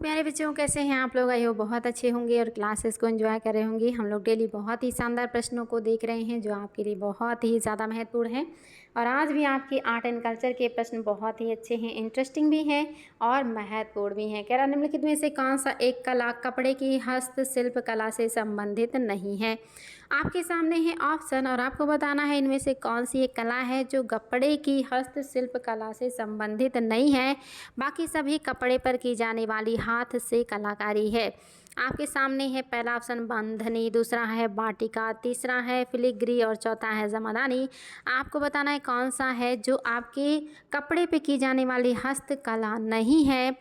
प्यारे बच्चों, कैसे हैं आप लोग? आई हो बहुत अच्छे होंगे और क्लासेस को एंजॉय कर रहे होंगे। हम लोग डेली बहुत ही शानदार प्रश्नों को देख रहे हैं जो आपके लिए बहुत ही ज़्यादा महत्वपूर्ण हैं। और आज भी आपके आर्ट एंड कल्चर के प्रश्न बहुत ही अच्छे हैं, इंटरेस्टिंग भी हैं और महत्वपूर्ण भी हैं। कह रहा निम्नलिखित में से कौन सा एक कला कपड़े की हस्तशिल्प कला से संबंधित नहीं है? आपके सामने है ऑप्शन और आपको बताना है इनमें से कौन सी एक कला है जो कपड़े की हस्तशिल्प कला से संबंधित नहीं है, बाकी सभी कपड़े पर की जाने वाली हाथ से कलाकारी है। आपके सामने है पहला ऑप्शन बंधनी, दूसरा है बाटिका, तीसरा है फिलिग्री और चौथा है जमादानी। आपको बताना है कौन सा है जो आपके कपड़े पे की जाने वाली हस्तकला नहीं है।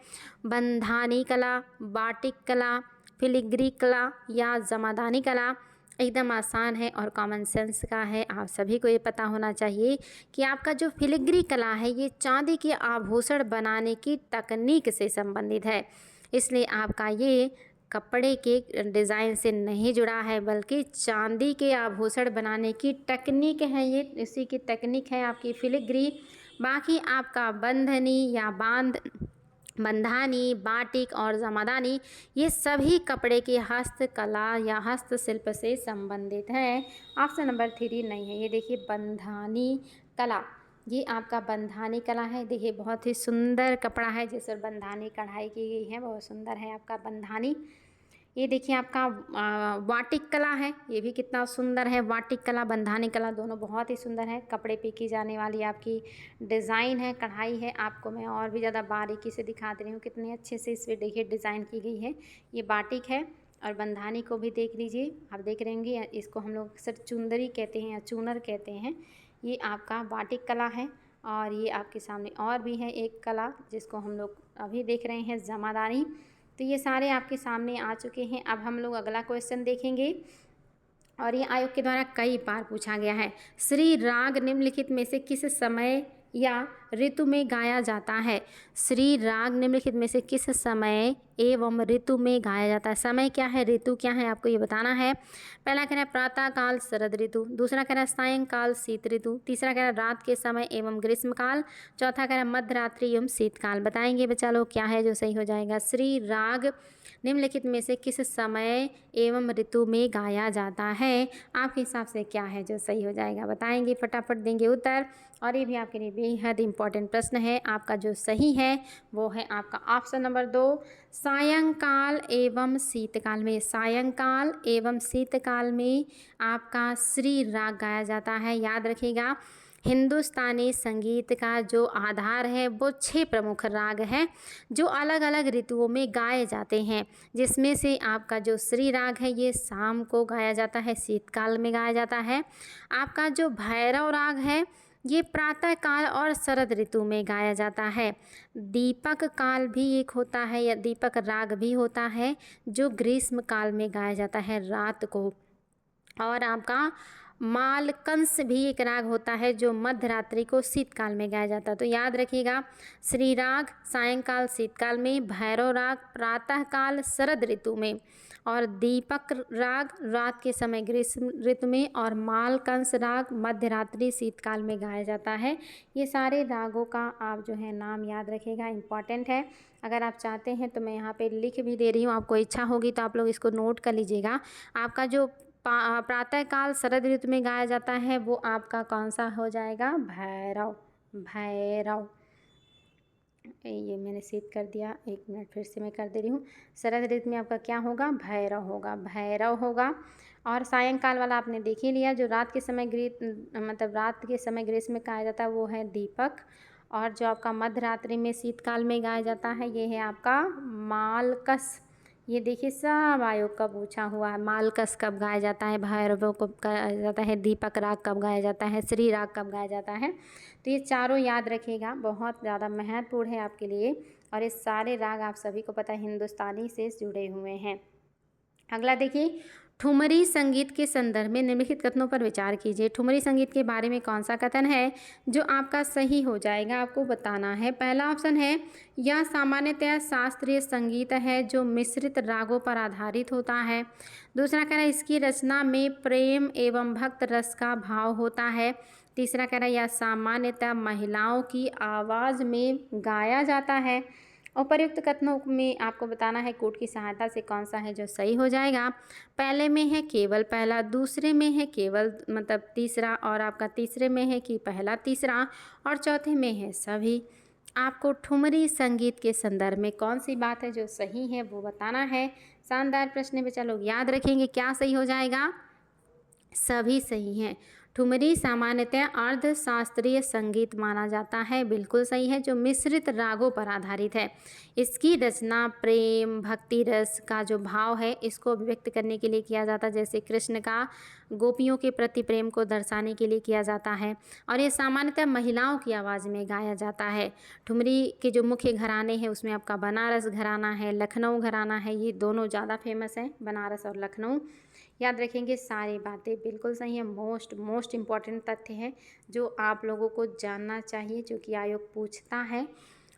बंधानी कला, बाटिक कला, फिलिग्री कला या जमादानी कला। एकदम आसान है और कॉमन सेंस का है। आप सभी को ये पता होना चाहिए कि आपका जो फिलिग्री कला है ये चांदी के आभूषण बनाने की तकनीक से संबंधित है, इसलिए आपका ये कपड़े के डिज़ाइन से नहीं जुड़ा है बल्कि चांदी के आभूषण बनाने की तकनीक है। ये इसी की तकनीक है आपकी फिलिग्री। बाकी आपका बंधनी या बंधानी, बाटिक और जमादानी ये सभी कपड़े की हस्तकला या हस्तशिल्प से संबंधित है। ऑप्शन नंबर 3 नहीं है। ये देखिए बंधानी कला, ये आपका बंधानी कला है। देखिए बहुत ही सुंदर कपड़ा है जिस पर बंधानी कढ़ाई की गई है, बहुत सुंदर है आपका बंधानी। ये देखिए आपका वाटिक कला है, ये भी कितना सुंदर है। वाटिक कला, बंधानी कला दोनों बहुत ही सुंदर है। कपड़े पे की जाने वाली आपकी डिज़ाइन है, कढ़ाई है। आपको मैं और भी ज़्यादा बारीकी से दिखा दे रही हूँ कितने अच्छे से इस पर देखिए डिज़ाइन की गई है। ये बाटिक है और बंधानी को भी देख लीजिए, आप देख रहे होंगे। इसको हम लोग अक्सर चुंदरी कहते हैं या चूनर कहते हैं। ये आपका वाटिक कला है। और ये आपके सामने और भी है एक कला जिसको हम लोग अभी देख रहे हैं, जमादानी। तो ये सारे आपके सामने आ चुके हैं। अब हम लोग अगला क्वेश्चन देखेंगे और ये आयोग के द्वारा कई बार पूछा गया है। श्री राग निम्नलिखित में से किस समय या ऋतु में गाया जाता है? श्री राग निम्नलिखित में से किस समय एवं ऋतु में गाया जाता है? समय क्या है, ऋतु क्या है, आपको ये बताना है। पहला कह रहा है प्रातः काल शरद ऋतु, दूसरा कह रहा है सायंकाल शीत ऋतु, तीसरा कह रहा है रात के समय एवं ग्रीष्मकाल, चौथा कह रहा है मध्यरात्रि एवं शीतकाल। बताएंगे बच्चा लोग क्या है जो सही हो जाएगा? श्री राग निम्नलिखित में से किस समय एवं ऋतु में गाया जाता है? आपके हिसाब से क्या है जो सही हो जाएगा? बताएंगे, फटाफट देंगे उत्तर। और ये भी आपके लिए बेहद इंपॉर्टेंट प्रश्न है। आपका जो सही है वो है आपका ऑप्शन नंबर 2, सायंकाल एवं शीतकाल में। सायंकाल एवं शीतकाल में आपका श्री राग गाया जाता है। याद रखिएगा, हिंदुस्तानी संगीत का जो आधार है वो 6 प्रमुख राग हैं जो अलग अलग ऋतुओं में गाए जाते हैं, जिसमें से आपका जो श्री राग है ये शाम को गाया जाता है, शीतकाल में गाया जाता है। आपका जो भैरव राग है ये प्रातः काल और शरद ऋतु में गाया जाता है। दीपक काल भी एक होता है या दीपक राग भी होता है जो ग्रीष्म काल में गाया जाता है रात को। और आपका मालकंस भी एक राग होता है जो मध्य रात्रि को शीतकाल में गाया जाता है। तो याद रखिएगा, श्री राग सायंकाल शीतकाल में, भैरव राग प्रातःकाल शरद ऋतु में, और दीपक राग रात के समय ग्रीष्म ऋतु में, और मालकंस राग मध्य रात्रि शीतकाल में गाया जाता है। ये सारे रागों का आप जो है नाम याद रखिएगा, इम्पॉर्टेंट है। अगर आप चाहते हैं तो मैं यहाँ पे लिख भी दे रही हूँ, आपको इच्छा होगी तो आप लोग इसको नोट कर लीजिएगा। आपका जो प्रातःकाल शरद ऋतु में गाया जाता है वो आपका कौन सा हो जाएगा? भैरव। भैरव, ये मैंने सेव कर दिया, एक मिनट फिर से मैं कर दे रही हूँ। शरद ऋतु में आपका क्या होगा? भैरव होगा, भैरव होगा। और सायंकाल वाला आपने देख ही लिया, जो रात के समय रात के समय ग्रीष्म में गाया जाता है वो है दीपक। और जो आपका मध्य रात्रि में शीतकाल में गाया जाता है ये है आपका मालकस। ये देखिए सब आयोग का पूछा हुआ है। मालकस कब गाया जाता है, भैरव कब गाया जाता है, दीपक राग कब गाया जाता है, श्री राग कब गाया जाता है। तो ये चारों याद रखिएगा, बहुत ज़्यादा महत्वपूर्ण है आपके लिए। और ये सारे राग आप सभी को पता है हिंदुस्तानी से जुड़े हुए हैं। अगला देखिए, ठुमरी संगीत के संदर्भ में निम्नलिखित कथनों पर विचार कीजिए। ठुमरी संगीत के बारे में कौन सा कथन है जो आपका सही हो जाएगा, आपको बताना है। पहला ऑप्शन है, यह सामान्यतः शास्त्रीय संगीत है जो मिश्रित रागों पर आधारित होता है। दूसरा कह रहा है इसकी रचना में प्रेम एवं भक्त रस का भाव होता है। तीसरा कह रहा है यह सामान्यतः महिलाओं की आवाज़ में गाया जाता है। उपर्युक्त कथनों में आपको बताना है कोड की सहायता से कौन सा है जो सही हो जाएगा। पहले में है केवल पहला, दूसरे में है केवल मतलब तीसरा, और आपका तीसरे में है कि पहला तीसरा, और चौथे में है सभी। आपको ठुमरी संगीत के संदर्भ में कौन सी बात है जो सही है वो बताना है। शानदार प्रश्न है बच्चा लोग, याद रखेंगे क्या सही हो जाएगा, सभी सही हैं। ठुमरी सामान्यतः अर्ध शास्त्रीय संगीत माना जाता है, बिल्कुल सही है, जो मिश्रित रागों पर आधारित है। इसकी रचना प्रेम भक्ति रस का जो भाव है इसको अभिव्यक्त करने के लिए किया जाता है, जैसे कृष्ण का गोपियों के प्रति प्रेम को दर्शाने के लिए किया जाता है, और ये सामान्यतः महिलाओं की आवाज़ में गाया जाता है। ठुमरी के जो मुख्य घराने हैं उसमें आपका बनारस घराना है, लखनऊ घराना है, ये दोनों ज़्यादा फेमस हैं, बनारस और लखनऊ। याद रखेंगे सारी बातें बिल्कुल सही है, मोस्ट इम्पॉर्टेंट तथ्य है जो आप लोगों को जानना चाहिए, जो कि आयोग पूछता है।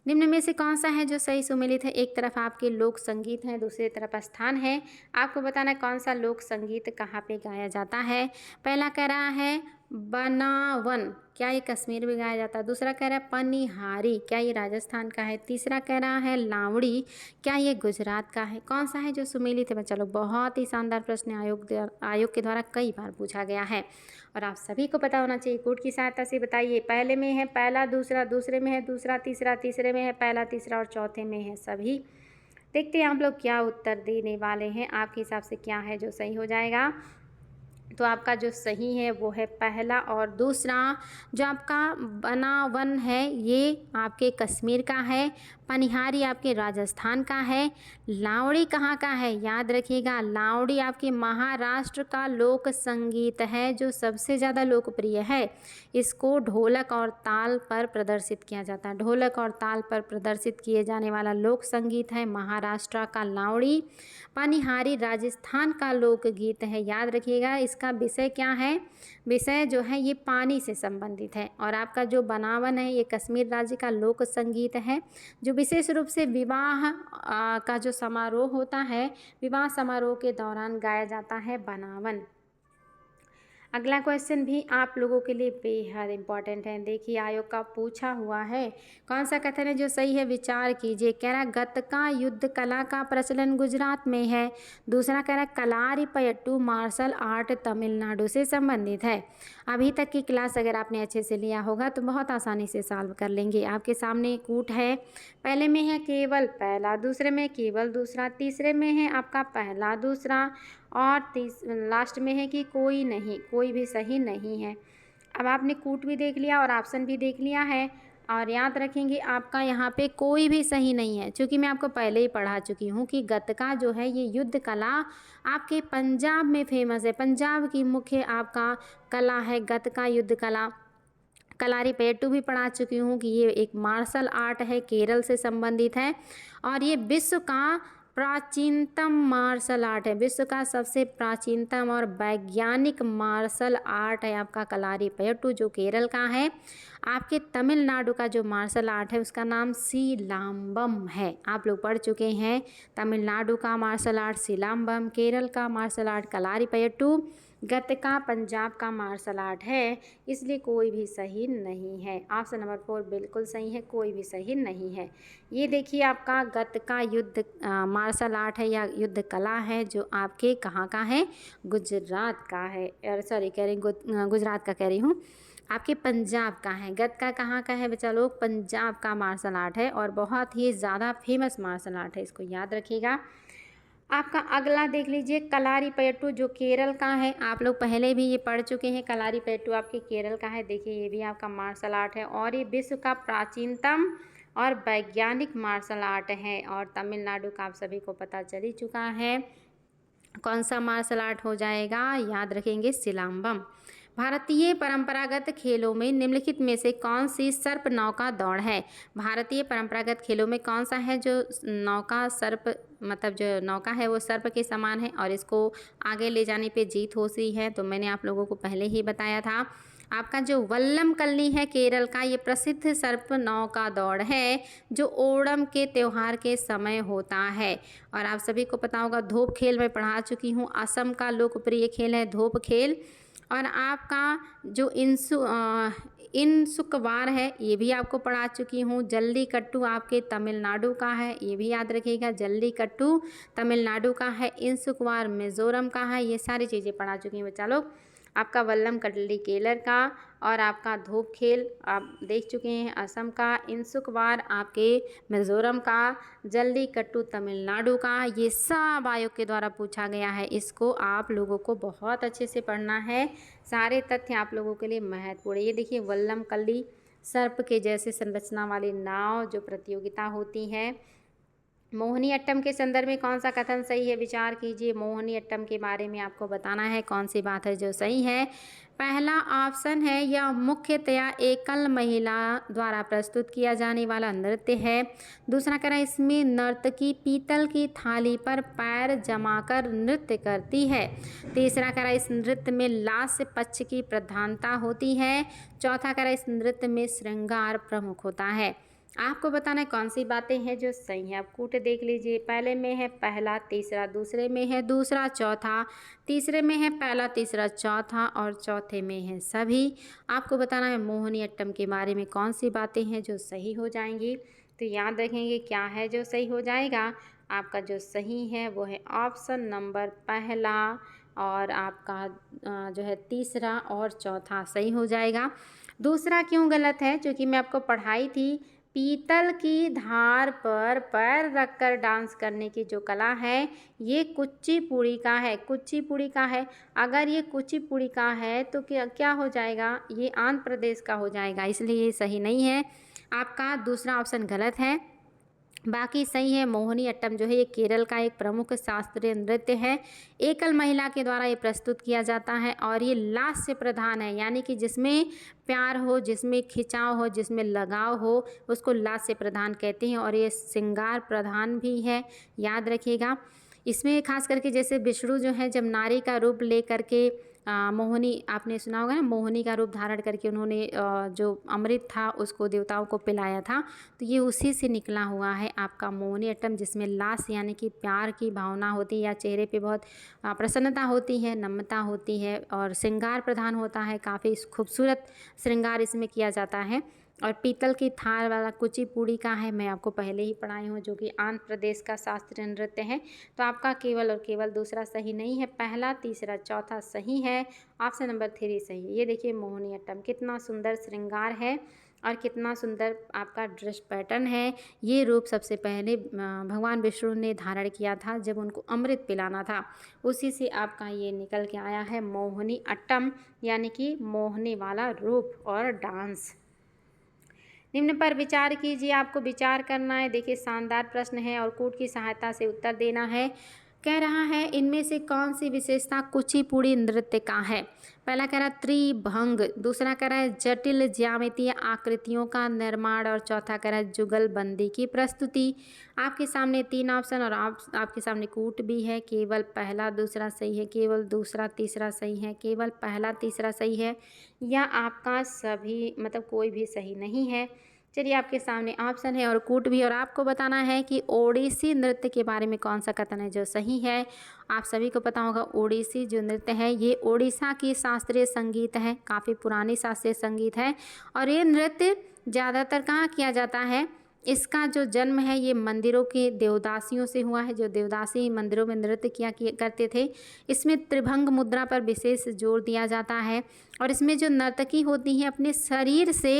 निम्न में से कौन सा है जो सही सुमेलित है। एक तरफ आपके लोक संगीत हैं, दूसरी तरफ स्थान है। आपको बताना है कौन सा लोक संगीत कहाँ पे गाया जाता है। पहला कह रहा है बनावन, क्या ये कश्मीर में गाया जाता है। दूसरा कह रहा है पनिहारी, क्या ये राजस्थान का है। तीसरा कह रहा है लावड़ी, क्या ये गुजरात का है। कौन सा है जो सुमेलित है बच्चा लोग, बहुत ही शानदार प्रश्न आयोग के द्वारा कई बार पूछा गया है और आप सभी को पता होना चाहिए। कोड की सहायता से बताइए, पहले में है पहला दूसरा, दूसरे में है दूसरा तीसरा, तीसरे में है पहला तीसरा, और चौथे में है सभी। देखते हैं आप लोग क्या उत्तर देने वाले हैं, आपके हिसाब से क्या है जो सही हो जाएगा। तो आपका जो सही है वो है पहला और दूसरा। जो आपका बनावन है ये आपके कश्मीर का है, पनिहारी आपके राजस्थान का है, लावड़ी कहाँ का है, याद रखिएगा लावड़ी आपके महाराष्ट्र का लोक संगीत है जो सबसे ज़्यादा लोकप्रिय है। इसको ढोलक और ताल पर प्रदर्शित किया जाता है, ढोलक और ताल पर प्रदर्शित किए जाने वाला लोक संगीत है महाराष्ट्र का लावड़ी। पनिहारी राजस्थान का लोकगीत है, याद रखिएगा इसका विषय क्या है, विषय जो है ये पानी से संबंधित है। और आपका जो बनावन है ये कश्मीर राज्य का लोक संगीत है जो विशेष रूप से विवाह का जो समारोह होता है, विवाह समारोह के दौरान गाया जाता है बनावन। अगला क्वेश्चन भी आप लोगों के लिए बेहद इम्पॉर्टेंट है। देखिए आयोग का पूछा हुआ है, कौन सा कथन है जो सही है, विचार कीजिए। कह रहा गतका युद्ध कला का प्रचलन गुजरात में है। दूसरा कह रहा कलारीपयट्टू मार्शल आर्ट तमिलनाडु से संबंधित है। अभी तक की क्लास अगर आपने अच्छे से लिया होगा तो बहुत आसानी से सॉल्व कर लेंगे। आपके सामने कूट है, पहले में है केवल पहला, दूसरे में केवल दूसरा, तीसरे में है आपका पहला दूसरा, और लास्ट में है कि कोई नहीं, कोई भी सही नहीं है। अब आपने कूट भी देख लिया और ऑप्शन भी देख लिया है, और याद रखेंगे आपका यहाँ पे कोई भी सही नहीं है, क्योंकि मैं आपको पहले ही पढ़ा चुकी हूँ कि गतका जो है ये युद्ध कला आपके पंजाब में फेमस है, पंजाब की मुख्य आपका कला है गतका युद्ध कला। कलारीपयट्टू भी पढ़ा चुकी हूँ कि ये एक मार्शल आर्ट है, केरल से संबंधित है, और ये विश्व का प्राचीनतम मार्शल आर्ट है, विश्व का सबसे प्राचीनतम और वैज्ञानिक मार्शल आर्ट है आपका कलारीपयट्टू जो केरल का है। आपके तमिलनाडु का जो मार्शल आर्ट है उसका नाम सिलाम्बम है, आप लोग पढ़ चुके हैं। तमिलनाडु का मार्शल आर्ट सिलाम्बम, केरल का मार्शल आर्ट कलारीपयट्टू, गतका पंजाब का मार्शल आर्ट है, इसलिए कोई भी सही नहीं है। ऑप्शन नंबर 4 बिल्कुल सही है, कोई भी सही नहीं है। ये देखिए आपका गतका युद्ध मार्शल आर्ट है या युद्ध कला है जो आपके कहाँ का है, गुजरात का है, सॉरी कह रही गुजरात का कह रही हूँ, आपके पंजाब का है। गतका कहाँ का है बच्चा लोग, पंजाब का मार्शल आर्ट है और बहुत ही ज़्यादा फेमस मार्शल आर्ट है, इसको याद रखिएगा। आपका अगला देख लीजिए कलारीपयट्टू जो केरल का है, आप लोग पहले भी ये पढ़ चुके हैं, कलारीपयट्टू आपके केरल का है। देखिए ये भी आपका मार्शल आर्ट है और ये विश्व का प्राचीनतम और वैज्ञानिक मार्शल आर्ट है, और तमिलनाडु का आप सभी को पता चल ही चुका है कौन सा मार्शल आर्ट हो जाएगा, याद रखेंगे सिलाम्बम। भारतीय परंपरागत खेलों में निम्नलिखित में से कौन सी सर्प नौका दौड़ है। भारतीय परंपरागत खेलों में कौन सा है जो नौका सर्प मतलब जो नौका है वो सर्प के समान है और इसको आगे ले जाने पे जीत होती है, तो मैंने आप लोगों को पहले ही बताया था। आपका जो वल्लम कल्ली है केरल का, ये प्रसिद्ध सर्प नौका दौड़ है जो ओणम के त्यौहार के समय होता है। और आप सभी को पता होगा धोप खेल मैं पढ़ा चुकी हूँ, असम का लोकप्रिय खेल है धोप खेल। और आपका जो इंसुकवार है, ये भी आपको पढ़ा चुकी हूँ। जल्लीकट्टू आपके तमिलनाडु का है, ये भी याद रखिएगा। जल्लीकट्टू तमिलनाडु का है, इंसुकवार मिज़ोरम का है। ये सारी चीज़ें पढ़ा चुकी हैं बच्चा लोग। आपका वल्लम कल्ली केलर का और आपका धूप खेल आप देख चुके हैं असम का, इंसुकवार आपके मिज़ोरम का, जल्लीकट्टू तमिलनाडु का। ये सब आयोग के द्वारा पूछा गया है, इसको आप लोगों को बहुत अच्छे से पढ़ना है। सारे तथ्य आप लोगों के लिए महत्वपूर्ण है। ये देखिए वल्लम कल्ली सर्प के जैसे संरचना वाली नाव जो प्रतियोगिता होती है। मोहिनी अट्टम के संदर्भ में कौन सा कथन सही है, विचार कीजिए। मोहिनी अट्टम के बारे में आपको बताना है कौन सी बात है जो सही है। पहला ऑप्शन है, यह मुख्यतया एकल महिला द्वारा प्रस्तुत किया जाने वाला नृत्य है। दूसरा कह रहा है, इसमें नर्तकी पीतल की थाली पर पैर जमाकर नृत्य करती है। तीसरा कह रहा है, इस नृत्य में लास्य पक्ष की प्रधानता होती है। चौथा कह रहा है, इस नृत्य में श्रृंगार प्रमुख होता है। आपको बताना है कौन सी बातें हैं जो सही हैं। आप कूट देख लीजिए, पहले में है पहला, तीसरा, दूसरे में है दूसरा, चौथा, तीसरे में है पहला, तीसरा, चौथा और चौथे में है सभी। आपको बताना है मोहिनी अट्टम के बारे में कौन सी बातें हैं जो सही हो जाएंगी। तो याद रखेंगे क्या है जो सही हो जाएगा। आपका जो सही है वो है ऑप्शन नंबर पहला और आपका जो है तीसरा और चौथा सही हो जाएगा। दूसरा क्यों गलत है, क्योंकि मैं आपको पढ़ाई थी पीतल की धार पर पैर रखकर डांस करने की जो कला है ये कुचिपुड़ी का है, कुचिपुड़ी का है। अगर ये कुचिपुड़ी का है तो क्या क्या हो जाएगा, ये आंध्र प्रदेश का हो जाएगा, इसलिए ये सही नहीं है। आपका दूसरा ऑप्शन गलत है, बाकी सही है। मोहिनी अट्टम जो है ये केरल का एक प्रमुख शास्त्रीय नृत्य है। एकल महिला के द्वारा ये प्रस्तुत किया जाता है और ये लास्य प्रधान है, यानी कि जिसमें प्यार हो, जिसमें खिंचाव हो, जिसमें लगाव हो उसको लास्य प्रधान कहते हैं। और ये श्रृंगार प्रधान भी है, याद रखिएगा। इसमें खास करके जैसे विष्णु जो है जब नारी का रूप ले करके मोहिनी, आपने सुना होगा ना, मोहिनी का रूप धारण करके उन्होंने जो अमृत था उसको देवताओं को पिलाया था, तो ये उसी से निकला हुआ है आपका मोहिनी अट्टम, जिसमें लास यानी कि प्यार की भावना होती है या चेहरे पे बहुत प्रसन्नता होती है, नम्रता होती है और श्रृंगार प्रधान होता है। काफ़ी खूबसूरत श्रृंगार इसमें किया जाता है। और पीतल की थाल वाला कुचिपुड़ी का है, मैं आपको पहले ही पढ़ाई हूँ, जो कि आंध्र प्रदेश का शास्त्रीय नृत्य है। तो आपका केवल और केवल दूसरा सही नहीं है, पहला, तीसरा, चौथा सही है। ऑप्शन नंबर 3 सही है। ये देखिए मोहिनी अट्टम कितना सुंदर श्रृंगार है और कितना सुंदर आपका ड्रेस पैटर्न है। ये रूप सबसे पहले भगवान विष्णु ने धारण किया था जब उनको अमृत पिलाना था, उसी से आपका ये निकल के आया है मोहिनी अट्टम, यानी कि मोहने वाला रूप और डांस। निम्न पर विचार कीजिए, आपको विचार करना है। देखिए शानदार प्रश्न है और कूट की सहायता से उत्तर देना है। कह रहा है इनमें से कौन सी विशेषता कुचिपुड़ी नृत्य का है। पहला कह रहा है त्रिभंग, दूसरा कह रहा है जटिल ज्यामितीय आकृतियों का निर्माण और चौथा कह रहा है जुगलबंदी की प्रस्तुति। आपके सामने 3 ऑप्शन और आपके सामने कूट भी है। केवल पहला दूसरा सही है, केवल दूसरा तीसरा सही है, केवल पहला तीसरा सही है, या आपका सभी मतलब कोई भी सही नहीं है। चलिए आपके सामने ऑप्शन है और कूट भी, और आपको बताना है कि ओडिसी नृत्य के बारे में कौन सा कथन है जो सही है। आप सभी को पता होगा ओडिसी जो नृत्य है ये ओडिशा की शास्त्रीय संगीत है, काफ़ी पुरानी शास्त्रीय संगीत है। और ये नृत्य ज़्यादातर कहाँ किया जाता है, इसका जो जन्म है ये मंदिरों के देवदासियों से हुआ है, जो देवदासी मंदिरों में नृत्य किया करते थे। इसमें त्रिभंग मुद्रा पर विशेष जोर दिया जाता है और इसमें जो नर्तकी होती हैं अपने शरीर से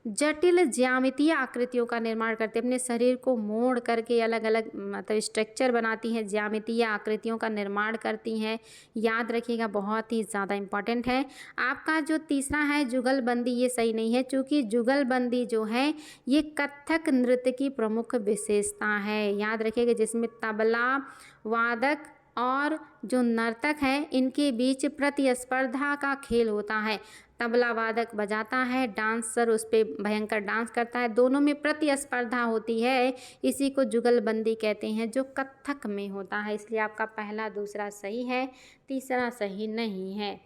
जटिल ज्यामितीय आकृतियों का निर्माण करते हैं, अपने शरीर को मोड़ करके अलग अलग मतलब स्ट्रक्चर बनाती हैं, ज्यामितीय आकृतियों का निर्माण करती हैं। याद रखिएगा, बहुत ही ज़्यादा इम्पॉर्टेंट है। आपका जो तीसरा है जुगलबंदी, ये सही नहीं है, क्योंकि जुगलबंदी जो है ये कथक नृत्य की प्रमुख विशेषता है। याद रखिएगा, जिसमें तबला वादक और जो नर्तक है इनके बीच प्रतिस्पर्धा का खेल होता है। तबला वादक बजाता है, डांसर उस पर भयंकर डांस करता है, दोनों में प्रतिस्पर्धा होती है, इसी को जुगलबंदी कहते हैं, जो कथक में होता है। इसलिए आपका पहला दूसरा सही है, तीसरा सही नहीं है।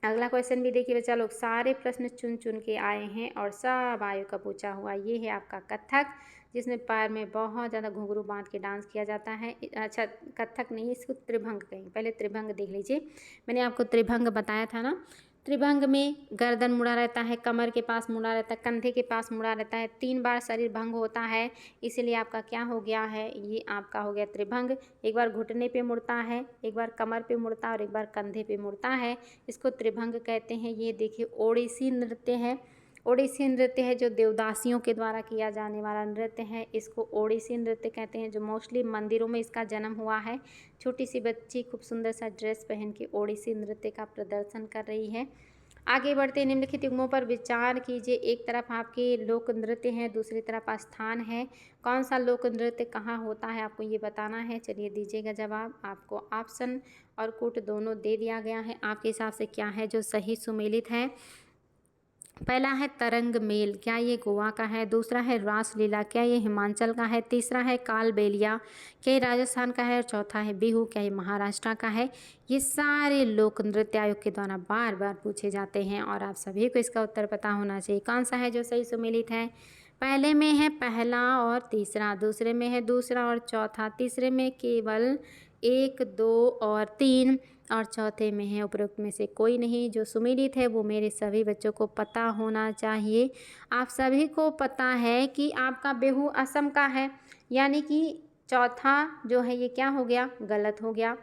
अगला क्वेश्चन भी देखिए बच्चा लोग, सारे प्रश्न चुन चुन के आए हैं और सब आयु का पूछा हुआ। ये है आपका कथक, जिसमें पैर में बहुत ज़्यादा घुंघरू बांध के डांस किया जाता है। अच्छा कथक नहीं, इसको त्रिभंग कहें, पहले त्रिभंग देख लीजिए। मैंने आपको त्रिभंग बताया था ना, त्रिभंग में गर्दन मुड़ा रहता है, कमर के पास मुड़ा रहता है, कंधे के पास मुड़ा रहता है, 3 बार शरीर भंग होता है, इसीलिए आपका क्या हो गया है, ये आपका हो गया त्रिभंग। एक बार घुटने पे मुड़ता है, एक बार कमर पे मुड़ता है और एक बार कंधे पे मुड़ता है, इसको त्रिभंग कहते हैं। ये देखिए ओडिसी नृत्य है। ओडिसी नृत्य है जो देवदासियों के द्वारा किया जाने वाला नृत्य है, इसको ओडिसी नृत्य कहते हैं, जो मोस्टली मंदिरों में इसका जन्म हुआ है। छोटी सी बच्ची खूब सुंदर सा ड्रेस पहन के ओडिसी नृत्य का प्रदर्शन कर रही है। आगे बढ़ते निम्नलिखित युग्मों पर विचार कीजिए। एक तरफ आपके लोक नृत्य है, दूसरी तरफ स्थान है। कौन सा लोक नृत्य कहाँ होता है आपको ये बताना है। चलिए दीजिएगा जवाब। आपको ऑप्शन और कुट दोनों दे दिया गया है, आपके हिसाब से क्या है जो सही सुमेलित है। पहला है तरंग मेल, क्या ये गोवा का है। दूसरा है रासलीला, क्या ये हिमाचल का है। तीसरा है कालबेलिया, क्या ये राजस्थान का है। और चौथा है बिहू, क्या ये महाराष्ट्र का है। ये सारे लोक नृत्य आयोग के द्वारा बार बार पूछे जाते हैं और आप सभी को इसका उत्तर पता होना चाहिए। कौन सा है जो सही सुमेलित है। पहले में है पहला और तीसरा, दूसरे में है दूसरा और चौथा, तीसरे में केवल 1, 2 और 3 और चौथे में है उपरोक्त में से कोई नहीं। जो सुमेलित है वो मेरे सभी बच्चों को पता होना चाहिए। आप सभी को पता है कि आपका बिहू असम का है, यानी कि चौथा जो है ये क्या हो गया, गलत हो गया।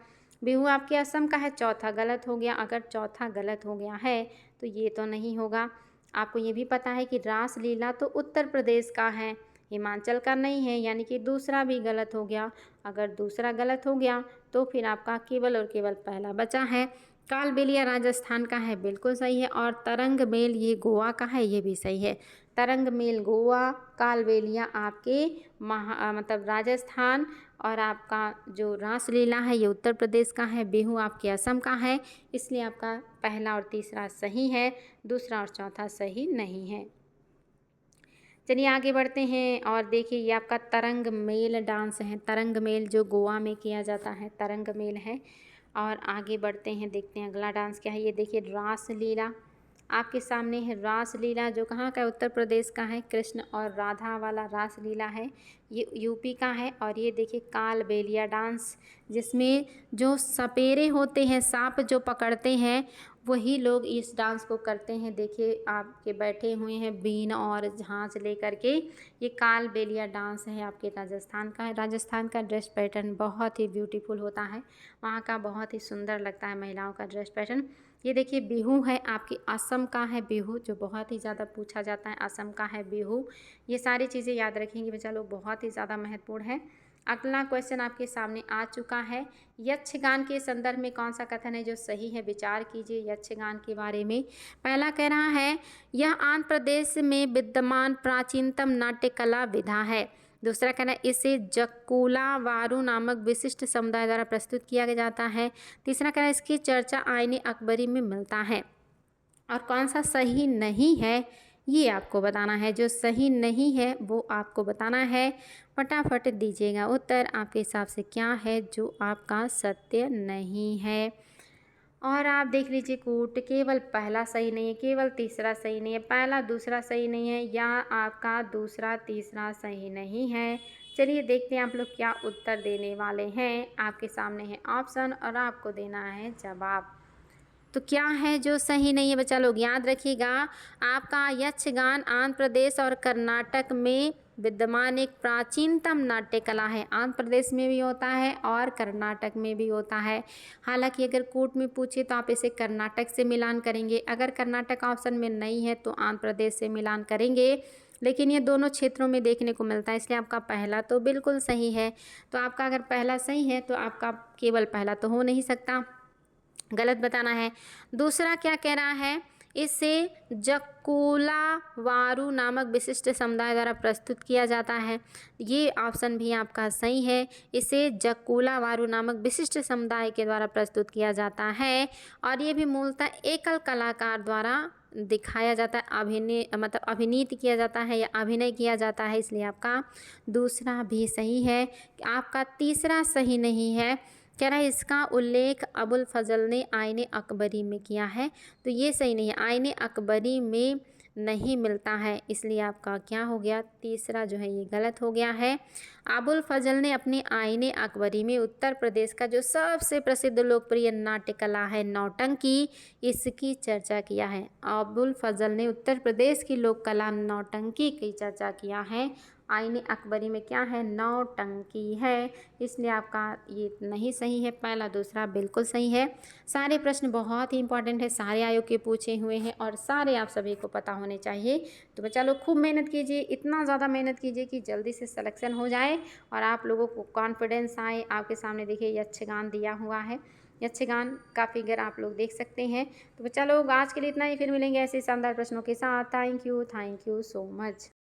बिहू आपके असम का है, चौथा गलत हो गया। अगर चौथा गलत हो गया है तो ये तो नहीं होगा। आपको ये भी पता है कि रासलीला तो उत्तर प्रदेश का है, हिमाचल का नहीं है, यानी कि दूसरा भी गलत हो गया। अगर दूसरा गलत हो गया तो फिर आपका केवल और केवल पहला बचा है। कालबेलिया राजस्थान का है, बिल्कुल सही है। और तरंग मेल ये गोवा का है, ये भी सही है। तरंग मेल गोवा, कालबेलिया आपके मतलब राजस्थान, और आपका जो रासलीला है ये उत्तर प्रदेश का है, बिहू आपके असम का है। इसलिए आपका पहला और तीसरा सही है, दूसरा और चौथा सही नहीं है। चलिए आगे बढ़ते हैं और देखिए ये आपका तरंग मेल डांस है। तरंग मेल जो गोवा में किया जाता है, तरंग मेल है। और आगे बढ़ते हैं, देखते हैं अगला डांस क्या है। ये देखिए रासलीला आपके सामने है। रासलीला जो कहाँ का है, उत्तर प्रदेश का है। कृष्ण और राधा वाला रासलीला है, ये यूपी का है। और ये देखिए कालबेलिया डांस, जिसमें जो सपेरे होते हैं, सांप जो पकड़ते हैं, वही लोग इस डांस को करते हैं। देखिए आपके बैठे हुए हैं बीन और झांझ लेकर के। ये कालबेलिया डांस है, आपके राजस्थान का है। राजस्थान का ड्रेस पैटर्न बहुत ही ब्यूटीफुल होता है, वहाँ का बहुत ही सुंदर लगता है महिलाओं का ड्रेस पैटर्न। ये देखिए बिहू है, आपकी असम का है बिहू, जो बहुत ही ज़्यादा पूछा जाता है, असम का है बिहू। ये सारी चीज़ें याद रखेंगे बच्चा लोग, बहुत ही ज़्यादा महत्वपूर्ण है। अगला क्वेश्चन आपके सामने आ चुका है। यक्षगान के संदर्भ में कौन सा कथन है जो सही है, विचार कीजिए यक्षगान के बारे में। पहला कह रहा है यह आंध्र प्रदेश में विद्यमान प्राचीनतम नाट्य कला विधा है। दूसरा कहना है इसे जक्कूला वारू नामक विशिष्ट समुदाय द्वारा प्रस्तुत किया जाता है। तीसरा कहना है इसकी चर्चा आईने अकबरी में मिलता है। और कौन सा सही नहीं है ये आपको बताना है। जो सही नहीं है वो आपको बताना है। फटाफट दीजिएगा उत्तर, आपके हिसाब से क्या है जो आपका सत्य नहीं है। और आप देख लीजिए कूट, केवल पहला सही नहीं है, केवल तीसरा सही नहीं है, पहला दूसरा सही नहीं है, या आपका दूसरा तीसरा सही नहीं है। चलिए देखते हैं आप लोग क्या उत्तर देने वाले हैं। आपके सामने है ऑप्शन और आपको देना है जवाब। तो क्या है जो सही नहीं है बच्चा लोग, याद रखिएगा। आपका यक्षगान आंध्र प्रदेश और कर्नाटक में विद्यमान एक प्राचीनतम नाट्य कला है। आंध्र प्रदेश में भी होता है और कर्नाटक में भी होता है। हालांकि अगर कोर्ट में पूछे तो आप इसे कर्नाटक से मिलान करेंगे, अगर कर्नाटक ऑप्शन में नहीं है तो आंध्र प्रदेश से मिलान करेंगे, लेकिन ये दोनों क्षेत्रों में देखने को मिलता है, इसलिए आपका पहला तो बिल्कुल सही है। तो आपका अगर पहला सही है तो आपका केवल पहला तो हो नहीं सकता, गलत बताना है। दूसरा क्या कह रहा है, इसे जक्कूला वारू नामक विशिष्ट समुदाय द्वारा प्रस्तुत किया जाता है। ये ऑप्शन भी आपका सही है, इसे जक्कूला वारू नामक विशिष्ट समुदाय के द्वारा प्रस्तुत किया जाता है। और ये भी मूलतः एकल कलाकार द्वारा दिखाया जाता है, अभिनय मतलब अभिनीत किया जाता है या अभिनय किया जाता है, इसलिए आपका दूसरा भी सही है। आपका तीसरा सही नहीं है, कह रहा है इसका उल्लेख अबुल फजल ने आईने अकबरी में किया है, तो ये सही नहीं है। आईने अकबरी में नहीं मिलता है, इसलिए आपका क्या हो गया, तीसरा जो है ये गलत हो गया है। अबुल फजल ने अपने आईने अकबरी में उत्तर प्रदेश का जो सबसे प्रसिद्ध लोकप्रिय नाट्य कला है नौटंकी, इसकी चर्चा किया है। अबुल फजल ने उत्तर प्रदेश की लोक कला नौटंकी की चर्चा किया है। आईने अकबरी में क्या है, नौटंकी है, इसलिए आपका ये नहीं सही है, पहला दूसरा बिल्कुल सही है। सारे प्रश्न बहुत ही इंपॉर्टेंट है, सारे आयोग के पूछे हुए हैं और सारे आप सभी को पता होने चाहिए। तो बच्चा लोग खूब मेहनत कीजिए, इतना ज़्यादा मेहनत कीजिए कि जल्दी से सिलेक्शन हो जाए और आप लोगों को कॉन्फिडेंस आए। आपके सामने देखिए यक्षगान दिया हुआ है, यक्षगान का फिगर आप लोग देख सकते हैं। तो बच्चा लोग आज के लिए इतना ही, फिर मिलेंगे ऐसे शानदार प्रश्नों के साथ। Thank you so much.